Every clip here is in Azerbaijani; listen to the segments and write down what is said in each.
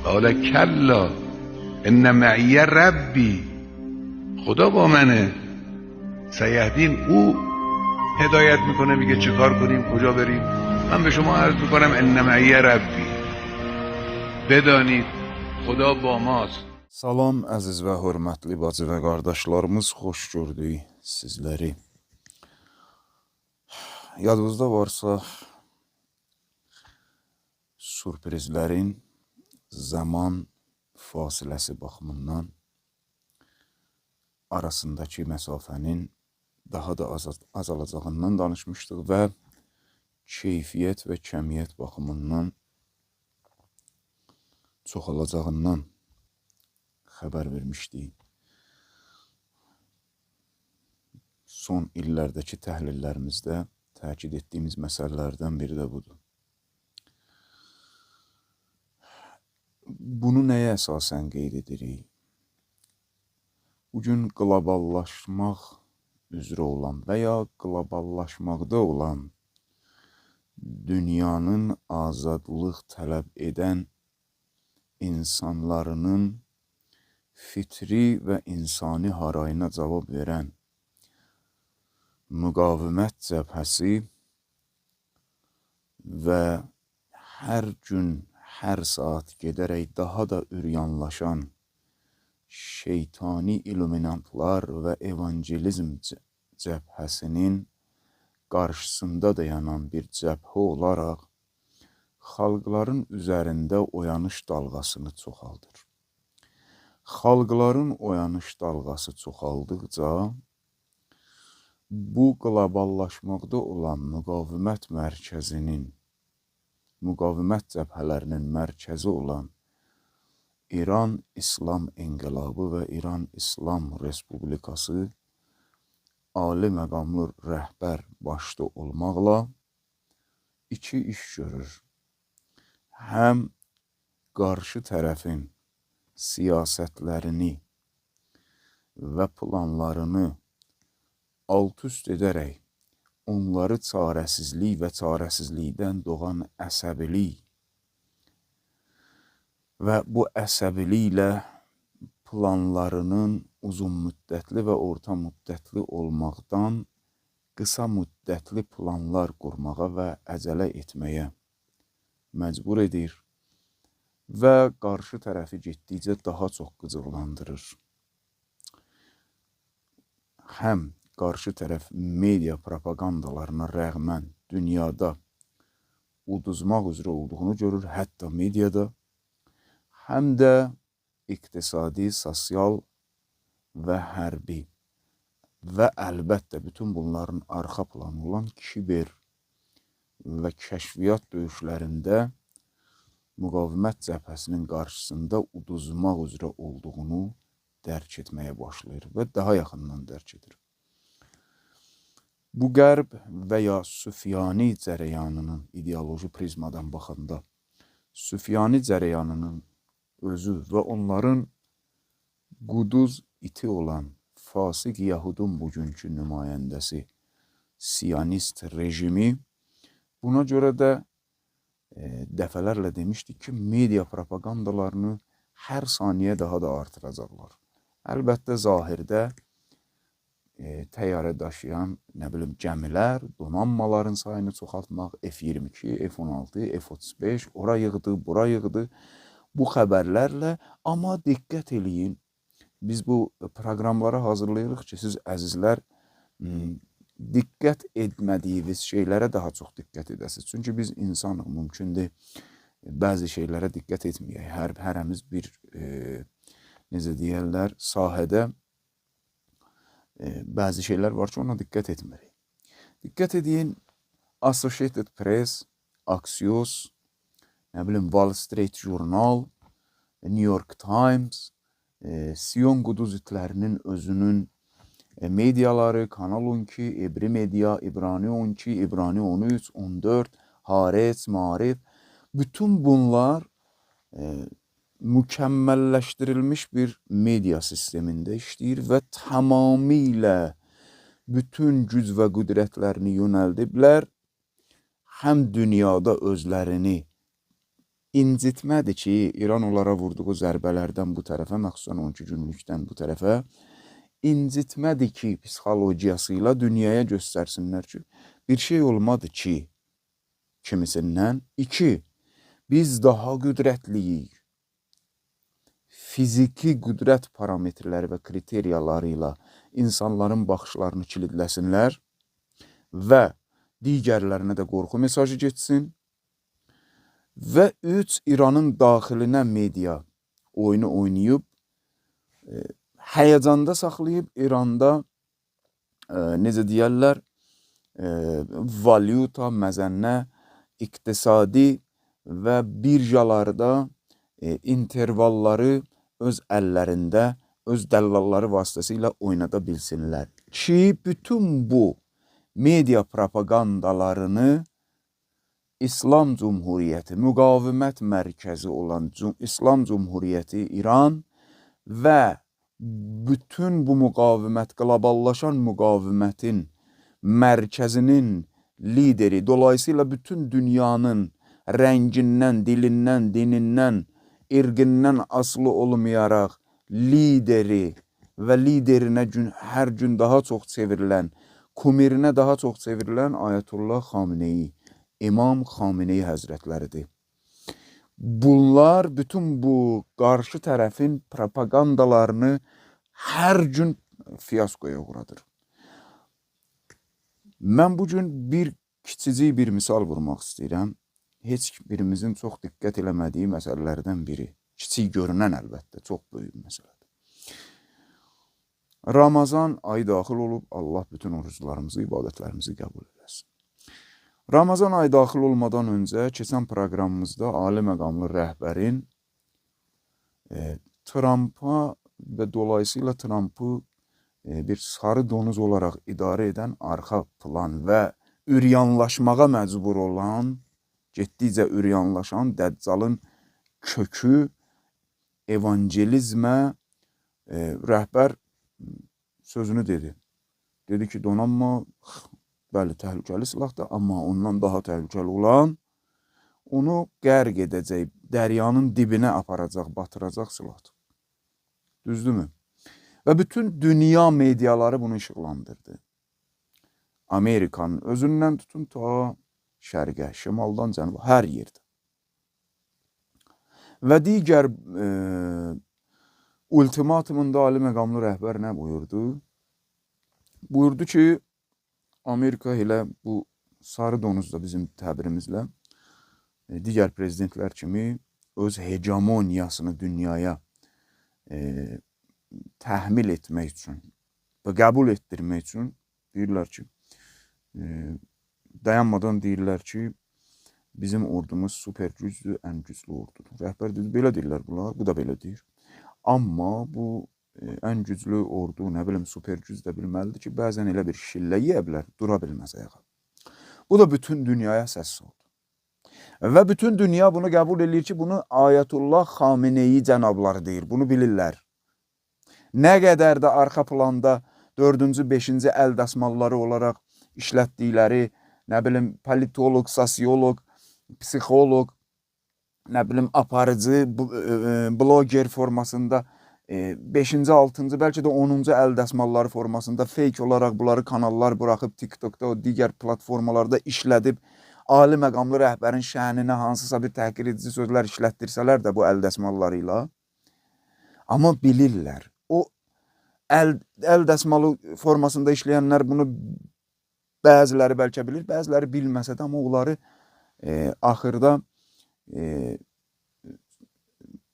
قال کلا ان معی ربی، خدا با منه. سیهدین، او هدایت میکنه، میگه چه کار کنیم، کجا بریم. من به شما عرض میکنم ان معی ربی، بدانید خدا با ماست. Salam əziz və hörmətli bacı və qardaşlarımız, xoş gördük sizləri. Yadınızda varsa, sürprizlərin zaman fasiləsi baxımından arasındakı məsafənin daha da azalacağından danışmışdıq və keyfiyyət və kəmiyyət baxımından çoxalacağından xəbər vermişdik. Son illərdəki təhlillərimizdə təkid etdiyimiz məsələlərdən biri də budur. Bunu nəyə əsasən qeyd edirik? Bugün qloballaşmaq üzrə olan və ya qloballaşmaqda olan dünyanın azadlıq tələb edən insanlarının fitri və insani harayına cavab verən müqavimət cəbhəsi və hər gün, hər saat gedərək daha da üryanlaşan şeytani illuminantlar və evangelizm cəbhəsinin qarşısında dayanan bir cəbhə olaraq xalqların üzərində oyanış dalğasını çoxaldır. Xalqların oyanış dalğası çoxaldıqca bu qloballaşmaqda olan müqavimət mərkəzinin, müqavimət cəbhələrinin mərkəzi olan İran İslam İnqilabı və İran İslam Respublikası ali məqamlı rəhbər başda olmaqla iki iş görür. Həm qarşı tərəfin siyasətlərini və planlarını alt-üst edərək onları çarəsizlik və çarəsizlikdən doğan əsəbilik və bu əsəbiliklə planlarının uzun müddətli və orta müddətli olmaqdan qısa müddətli planlar qurmağa və əcələ etməyə məcbur edir və qarşı tərəfi getdikcə daha çox qıcıqlandırır. Həm qarşı tərəf media propagandalarına rəğmən dünyada uduzmaq üzrə olduğunu görür, hətta mediada, həm də iqtisadi, sosial və hərbi və əlbəttə bütün bunların arxa planı olan kiber və kəşfiyyat döyüşlərində müqavimət cəbhəsinin qarşısında uduzmaq üzrə olduğunu dərk etməyə başlayır və daha yaxından dərk edir. Bu qərb və ya Süfyani cərəyanının ideoloji prizmadan baxanda Süfyani cərəyanının özü və onların quduz iti olan fasiq Yahudun bugünkü nümayəndəsi Siyonist rejimi, buna görə də dəfələrlə demişdik ki, media propagandalarını hər saniyə daha da artıracaqlar. Əlbəttə, zahirdə təyyarə daşıyan, gəmilər, donanmaların sayını çoxaltmaq, F-22, F-16, F-35, ora yığdı, bura yığdı, bu xəbərlərlə, amma diqqət eləyin, biz bu proqramları hazırlayırıq ki, siz əzizlər diqqət etmədiyiniz şeylərə daha çox diqqət edəsiniz. Çünki biz insanıq, mümkündür bəzi şeylərə diqqət etməyək. Hərəmiz bir, necə deyərlər, sahədə bəzi şeylər var ki, ona diqqət etmirik. Diqqət edin, Associated Press, Axios, Wall Street Journal, New York Times, Sion quduz itlərinin özünün mediaları, Kanal 12, İbri Media, İbrani 12, İbrani 13, 14, Haaretz, Maarif, bütün bunlar mükəmməlləşdirilmiş bir media sistemində işləyir və tamamilə bütün güc və qüdrətlərini yönəldiblər, həm dünyada özlərini incitmədir ki, İran onlara vurduğu zərbələrdən bu tərəfə, məxsusən 12 günlükdən bu tərəfə, incitmədir ki, psixologiyasıyla dünyaya göstərsinlər ki, bir şey olmadı ki, kimisindən. 2. Biz daha qüdrətliyik. Fiziki qüdrət parametrləri və kriteriyaları ilə insanların baxışlarını kilidləsinlər və digərlərinə də qorxu mesajı getsin. Və 3. İranın daxilinə media oyunu oynayıb, həyəcanda saxlayıb İranda necə deyərlər, valyuta, məzənnə, iqtisadi və birjalarda intervalları öz əllərində, öz dəllalları vasitəsilə oynada bilsinlər ki, bütün bu media propagandalarını İslam Cumhuriyyəti, müqavimət mərkəzi olan İslam Cumhuriyyəti İran və bütün bu müqavimət, qloballaşan müqavimətin mərkəzinin lideri, dolayısıyla bütün dünyanın rəngindən, dilindən, dinindən, irqindən asılı olmayaraq lideri və liderinə hər gün daha çox çevrilən, kumirinə daha çox çevrilən Ayətullah Xameneyi, İmam Xameneyi həzrətləridir. Bunlar bütün bu qarşı tərəfin propagandalarını hər gün fiyaskoya uğradır. Mən bugün kiçicik bir misal vurmaq istəyirəm. Heç birimizin çox diqqət eləmədiyi məsələlərdən biri. Kiçik görünən əlbəttə, çox böyük məsələdir. Ramazan ayı daxil olub, Allah bütün oruclarımızı, ibadətlərimizi qəbul eləsin. Ramazan ayı daxil olmadan öncə keçən proqramımızda ali məqamlı rəhbərin Trampa və dolayısıyla Trampı bir sarı donuz olaraq idarə edən arxa plan və üryanlaşmağa məcbur olan, getdikcə üryanlaşan Dəccalın kökü evangelizmə rəhbər sözünü dedi. Dedi ki, donanma bəli təhlükəli silahdır, amma ondan daha təhlükəli olan onu qərq edəcək, dəryanın dibinə aparacaq, batıracaq silahdır. Düzdürmü? Və bütün dünya mediaları bunu işıqlandırdı. Amerikanın özündən tutun ta şərqə, şimaldan cənuba, hər yerdə. Və digər ultimatumunda ali məqamlı rəhbər nə buyurdu? Buyurdu ki, Amerika elə bu sarı donuz da bizim təbirimizlə digər prezidentlər kimi öz hegemoniyasını dünyaya təhmil etmək üçün və qəbul etdirmək üçün deyirlər ki, dayanmadan deyirlər ki, bizim ordumuz super güclü, ən güclü ordudur. Rəhbər dedi, belə deyirlər bunlar, bu da belə deyir. Amma bu ən güclü ordu, nə bilim, super güc də bilməlidir ki, bəzən elə bir şillə yeyə bilər, dura bilməz ayağa. Bu da bütün dünyaya səs oldu. Və bütün dünya bunu qəbul edir ki, bunu Ayətullah Xameneyi cənabları deyir, bunu bilirlər. Nə qədər də arxa planda 4-cü, 5-ci əl dəsmalları olaraq işlətdikləri, nə bilim, politolog, sosiolog, psixolog, nə bilim, aparıcı, bloger formasında 5-ci, 6-cı, bəlkə də 10-cu əl dəsmalları formasında fake olaraq bunları kanallar buraxıb TikTokda, o digər platformalarda işlədib, ali məqamlı rəhbərin şəninə hansısa bir təhqir edici sözlər işlətdirsələr də bu əl dəsmalları ilə, amma bilirlər. O əl dəsmalı formasında işləyənlər bunu bəziləri bəlkə bilir, bəziləri bilməsə də, amma onları axırda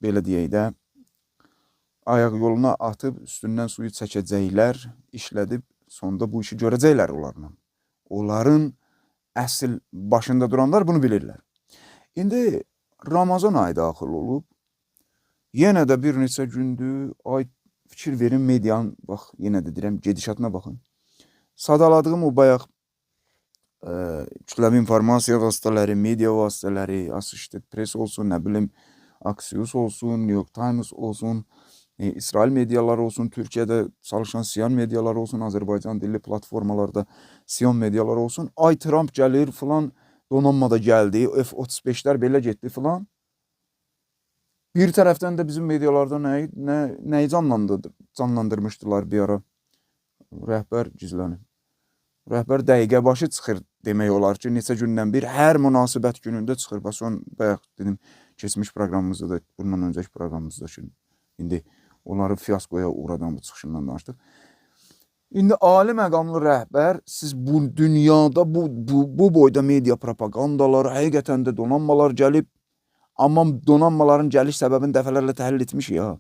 belə deyək də, ayaq yoluna atıb üstündən suyu çəkəcəklər, işlədib, sonda bu işi görəcəklər onlarla. Onların əsl başında duranlar bunu bilirlər. İndi Ramazan ayı daxil olub, yenə də bir neçə gündür, ay fikir verin medianın, bax, yenə də deyirəm, gedişatına baxın. Sadaladığım o bayaq kütləvi informasiya vasitələri, media vasitələri, Associated Press olsun, nə bilim, Axios olsun, New York Times olsun, İsrail mediaları olsun, Türkiyədə çalışan Siyan mediaları olsun, Azərbaycan dilli platformalarda Siyan mediaları olsun. Ay Trump gəlir filan, donanmada gəldi, F-35'lər belə getdi filan. Bir tərəfdən də bizim medialarda nəyi canlandırmışdılar bir ara? Rəhbər gizlənib. Rəhbər dəqiqə başı çıxır demək olar ki, neçə gündən bir hər münasibət günündə çıxır. Bax son bayaq dedim keçmiş proqramımızda da, bundan öncəki proqramımızda ki, indi onları fiyaskoya uğradan bu çıxışından danışdıq. İndi ali məqamlı rəhbər, siz bu dünyada bu boyda media propagandaları, həqiqətən də donanmalar gəlib, amma donanmaların gəliş səbəbini dəfələrlə təhlil etmişik ya.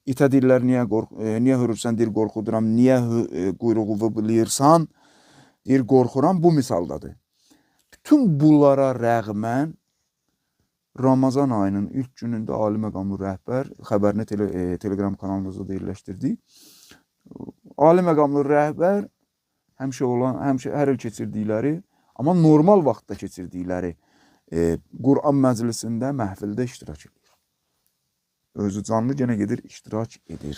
İtə deyirlər, niyə hürürsən, deyir qorxuduram, niyə quyruğu bilirsən, deyir qorxuram, bu misaldadır. Bütün bunlara rəğmən Ramazan ayının ilk günündə ali məqamlı rəhbər xəbərini Telegram kanalımızda da yerləşdirdik. Ali məqamlı rəhbər həmişə hər il keçirdikləri, amma normal vaxtda keçirdikləri Quran məclisində, məhfildə iştirak edir. Özü canlı yenə gedir, iştirak edir.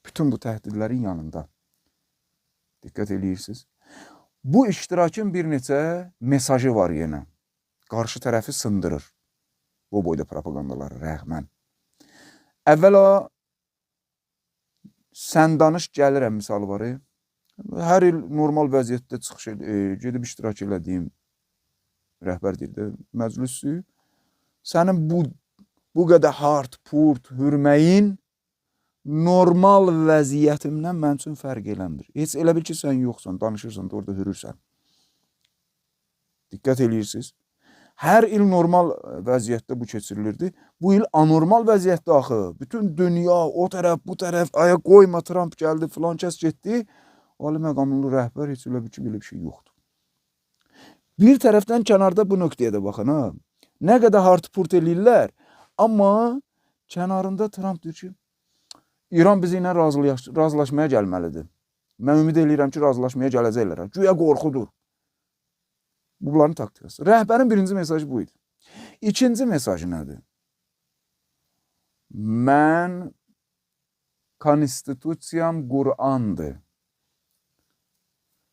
Bütün bu təhdidlərin yanında. Diqqət edirsiniz. Bu iştirakın bir neçə mesajı var yenə. Qarşı tərəfi sındırır. Bu boyda propagandaları rəğmən. Əvvəla sən danış gəlirəm misalı var. Hər il normal vəziyyətdə çıxış gedib iştirak elədiyim rəhbər deyir də, məclisü sənin bu qədər hard, purt, hürməyin normal vəziyyətimdən mənim üçün fərq eləmir. Heç elə bil ki, sən yoxsan, danışırsan da orada hürürsən. Diqqət edirsiniz. Hər il normal vəziyyətdə bu keçirilirdi. Bu il anormal vəziyyətdə axı. Bütün dünya, o tərəf, bu tərəf, aya qoyma, Trump gəldi, filan kəs getdi. Ali məqamlı rəhbər heç elə bil ki, belə bir şey yoxdur. Bir tərəfdən kənarda bu nöqtəyə də baxın, ha. Nə qədər hard-purt eləyirlər, amma kənarında Trump deyir ki, İran bizi ilə razılaşmaya gəlməlidir. Mən ümid edirəm ki, razılaşmaya gələcəklər. Güya qorxudur. Bunların taktikası. Rəhbərin birinci mesajı bu idi. İkinci mesajı nədir? Mən konstitusiyam Qur'andır.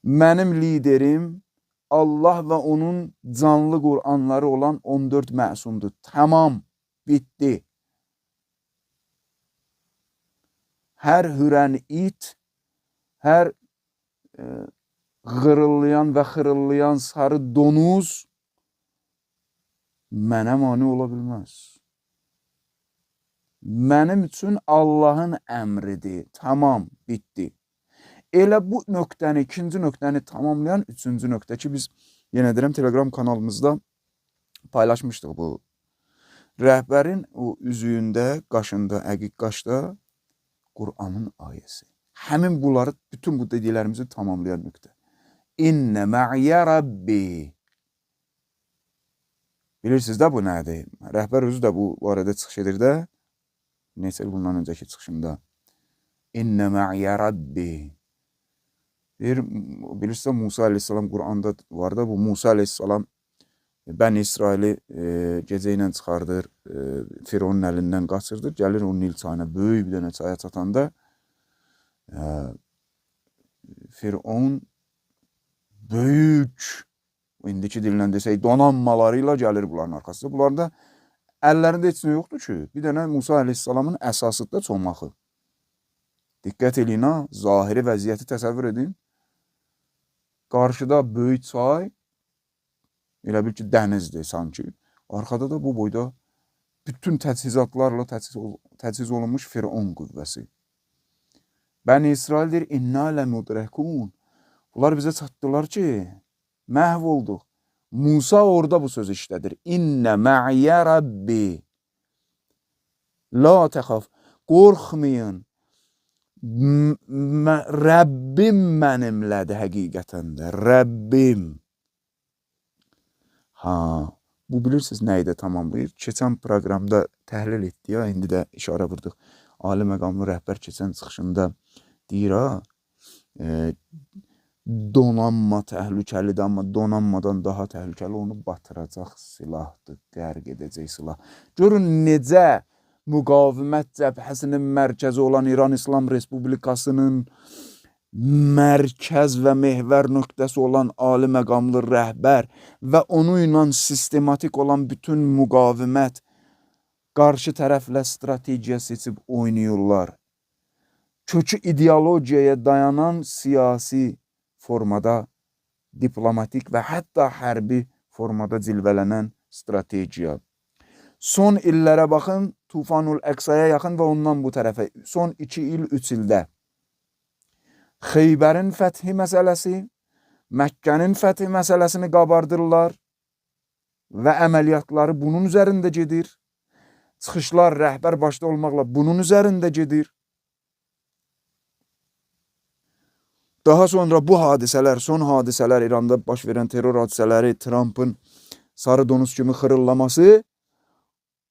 Mənim liderim Allah və onun canlı Qur'anları olan 14 məsumdur. Tamam, bitdi. Hər hürən it, hər qırıllayan və xırıllayan sarı donuz mənə mane ola bilməz. Mənim üçün Allahın əmridir. Tamam, bitdi. Elə bu nöqtəni, ikinci nöqtəni tamamlayan üçüncü nöqtə ki, biz yenə deyirəm Telegram kanalımızda paylaşmışdıq bu. Rəhbərin o üzüyündə, qaşında, əqiq qaşda Qur'anın ayəsi. Həmin bunları, bütün bu dediklərimizi tamamlayan nöqtə. İnnə mə'yə Rabbi. Bilirsiniz də bu nədir? Rəhbər özü də bu arada çıxış edir də. Neçə il bundan öncəki çıxışında. İnnə mə'yə Rabbi. Bilirsiniz, Musa aleyhissalam Qur'anda var da, bu Musa aleyhissalam Bəni İsraili gecə ilə çıxardır, Fironun əlindən qaçırdır, gəlir o Nil çayına, böyük bir dənə çaya çatanda Firon böyük, indiki dillə desək, donanmalarıyla gəlir bunların arxasında. Bunlarda əllərində heç nə yoxdur ki, bir dənə Musa aleyhissalamın əsasında çomaxı. Diqqət edin ha, zahiri vəziyyəti təsəvvür edin. Qarşıda böyük çay, elə bil ki, dənizdir sanki. Arxada da bu boyda bütün təchizatlarla təchiz olunmuş Firon qüvvəsi. Bəni İsrail deyir, İnnə ləmudrəkun. Bunlar bizə çatdılar ki, məhv olduq. Musa orada bu sözü işlədir. İnnə mə'yə Rabbi. La təxaf. Qorxmayın. Rəbbim mənimlədir həqiqətən də. Rəbbim. Ha, bu bilirsiniz nəyi də tamamlayır? Keçən proqramda təhlil etdik ya, indi də işarə vurdıq. Ali məqamlı rəhbər keçən çıxışında deyir ha, donanma təhlükəlidir, amma donanmadan daha təhlükəli onu batıracaq silahdır, qərq edəcək silah. Görün necə müqavimət cəbhəsinin mərkəzi olan İran İslam Respublikasının mərkəz və mehvər nöqtəsi olan ali məqamlı rəhbər və onu ilə sistematik olan bütün müqavimət qarşı tərəflə strategiya seçib oynayırlar. Kökü ideologiyaya dayanan siyasi formada, diplomatik və hətta hərbi formada cilvələnən strategiya. Son illərə baxın, Tufanul Əqsaya yaxın və ondan bu tərəfə, son 2 il, 3 ildə Xeybərin fəthi məsələsi, Məkkənin fəthi məsələsini qabardırlar və əməliyyatları bunun üzərində gedir. Çıxışlar rəhbər başda olmaqla bunun üzərində gedir. Daha sonra bu hadisələr, son hadisələr, İranda baş verən terror hadisələri, Trump'ın sarı donuz kimi xırıllaması,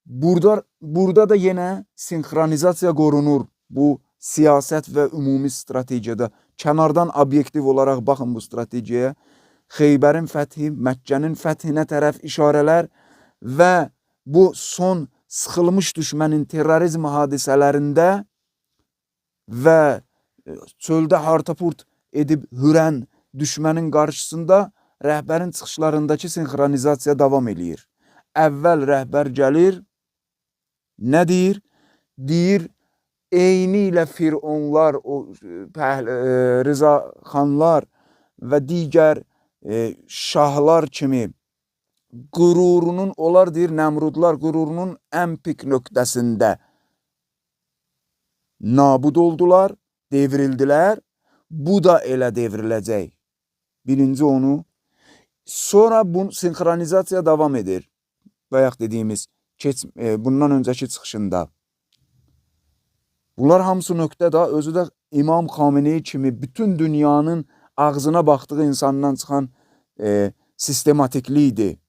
burada da yenə sinxronizasiya qorunur. Bu siyasət və ümumi stratejiyada kənardan obyektiv olaraq baxın bu stratejiyaya. Xeybərin fəthi, Məkkənin fəthinə tərəf işarələr və bu son sıxılmış düşmənin terrorizm hadisələrində və çöldə hartapurt edib hürən düşmənin qarşısında rəhbərin çıxışlarındakı sinxronizasiya davam edir. Əvvəl rəhbər gəlir, nə deyir? Deyir, eyni ilə Fironlar, Rıza xanlar və digər şahlar kimi qürurunun, onlar deyir, Nəmrudlar qürurunun ən pik nöqtəsində nabud oldular, devrildilər. Bu da elə devriləcək. Birinci onu. Sonra bu sinxronizasiya davam edir. Bayaq dediyimiz, bundan öncəki çıxışında. Bunlar hamısı nöqtədə, özü də İmam Xamenei kimi bütün dünyanın ağzına baxdığı insandan çıxan sistematikliyidir.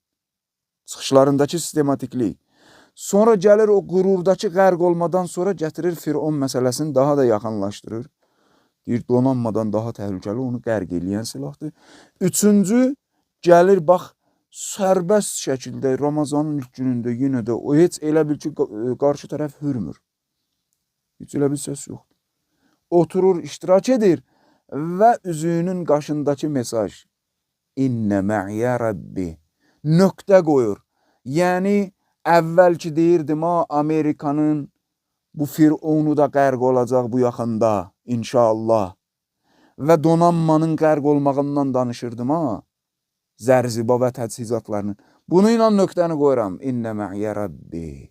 Çıxışlarındakı sistematiklik. Sonra gəlir o qürurdakı qərq olmadan sonra gətirir Firon məsələsini daha da yaxınlaşdırır. Deyir, donanmadan daha təhlükəli, onu qərq eləyən silahdır. Üçüncü, gəlir, bax, sərbəst şəkildə Ramazanın ilk günündə yenə də o heç elə bil ki, qarşı tərəf hürmür. Heç elə bir səs yoxdur. Oturur, iştirak edir və üzüyünün qaşındakı mesaj İnnə mə'yə Rəbbi nöqtə qoyur. Yəni, əvvəlki deyirdim, Amerikanın bu Fironu da qərq olacaq bu yaxında, inşallah. Və donanmanın qərq olmağından danışırdım, zərziba və təchizatlarının. Bunu ilə nöqtəni qoyuram. İnnə mə'yə Rəbbi.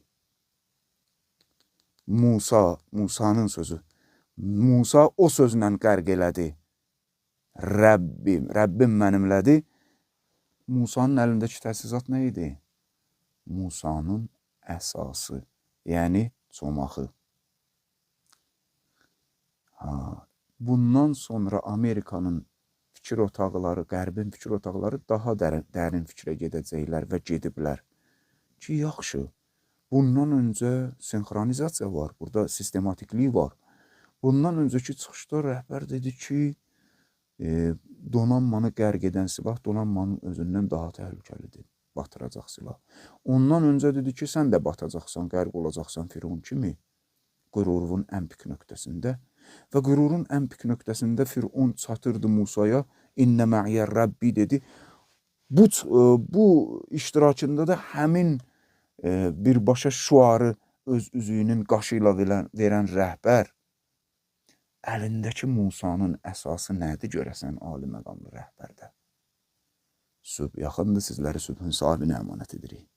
Musanın sözü. Musa o sözlə qərq elədi. Rəbbim mənimlədi. Musanın əlindəki təchizat nə idi? Musanın əsası, yəni çomaxı. Bundan sonra Amerikanın fikir otaqları, Qərbin fikir otaqları daha dərin fikrə gedəcəklər və gediblər. Ki, yaxşı, bundan öncə sinxronizasiya var, burada sistematiklik var. Bundan öncəki çıxışda rəhbər dedi ki, donanmanı qərq edən silah donanmanın özündən daha təhlükəlidir, batıracaq silah. Ondan öncə dedi ki, sən də batacaqsan, qərq olacaqsan Firon kimi, qürurun ən pik nöqtəsində. Və qürurun ən pik nöqtəsində Firon çatırdı Musaya, İnnə mə'yə Rəbbi dedi. Bu iştirakında da həmin birbaşa şuarı öz üzüyünün qaşı ilə verən rəhbər əlindəki Musanın əsası nədir görəsən ali məqamlı rəhbərdə? Sübh yaxındır, sizləri sübhün sahibinə əmanət edirik.